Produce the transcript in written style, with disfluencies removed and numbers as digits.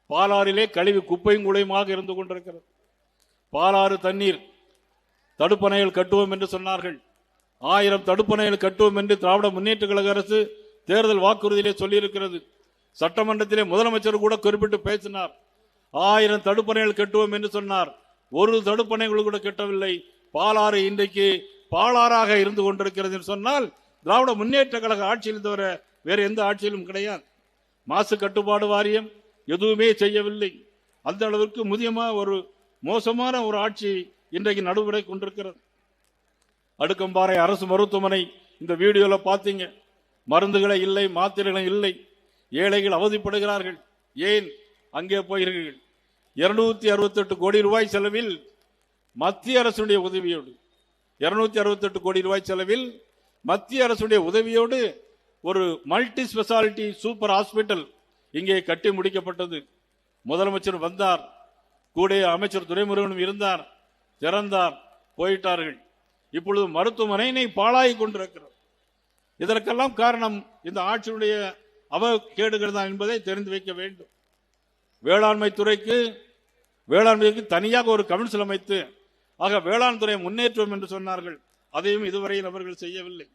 பாலாறிலே கழிவு குப்பையும் குளையுமாக இருந்து கொண்டிருக்கிறது. பாலாறு தண்ணீர் தடுப்பணைகள் கட்டுவோம் என்று சொன்னார்கள். 1000 தடுப்பணைகள் கட்டுவோம் என்று திராவிட முன்னேற்ற கழக அரசு தேர்தல் வாக்குறுதியிலே சொல்லியிருக்கிறது. சட்டமன்றத்திலே முதலமைச்சர் கூட குறிப்பிட்டு பேசினார். 1000 தடுப்பணைகள் கட்டுவோம் என்று சொன்னார். ஒரு தடுப்பணைகள் கூட கட்டவில்லை. பாலாறு இன்றைக்கு பாலாறாக இருந்து கொண்டிருக்கிறது என்று சொன்னால் திராவிட முன்னேற்ற கழக ஆட்சியில் தவிர வேறு எந்த ஆட்சியிலும் கிடையாது. மாசு கட்டுப்பாடு வாரியம் எதுவுமே செய்யவில்லை. அந்த அளவிற்கு ஒரு மோசமான ஒரு ஆட்சி இன்றைக்கு நடைமுறை கொண்டிருக்கிறது. அடுக்கம்பாறை அரசு மருத்துவமனை இந்த வீடியோல பார்த்தீங்க. மருந்துகளை இல்லை, மாத்திரைகளை இல்லை. ஏழைகள் அவதிப்படுகிறார்கள். ஏன் அங்கே போகிறீர்கள்? 268 கோடி ரூபாய் செலவில் மத்திய அரசுடைய உதவியோடு 268 கோடி ரூபாய் செலவில் மத்திய அரசுடைய உதவியோடு ஒரு மல்டி ஸ்பெஷாலிட்டி சூப்பர் ஹாஸ்பிட்டல் இங்கே கட்டி முடிக்கப்பட்டது. முதலமைச்சர் வந்தார், கூட அமைச்சர் துரைமுருகனும் இருந்தார், திறந்தார், போயிட்டார்கள். இப்பொழுது மருத்துவமனை பாழாகி கொண்டிருக்கிறது. இதற்கெல்லாம் காரணம் இந்த ஆட்சியுடைய அவகேடுகள் தான் என்பதை தெரிந்து வைக்க வேண்டும். வேளாண்மை துறைக்கு தனியாக ஒரு கவுன்சில் அமைத்து வேளாண் துறை முன்னேற்றம் என்று சொன்னார்கள். அதையும் இதுவரையில் அவர்கள் செய்யவில்லை.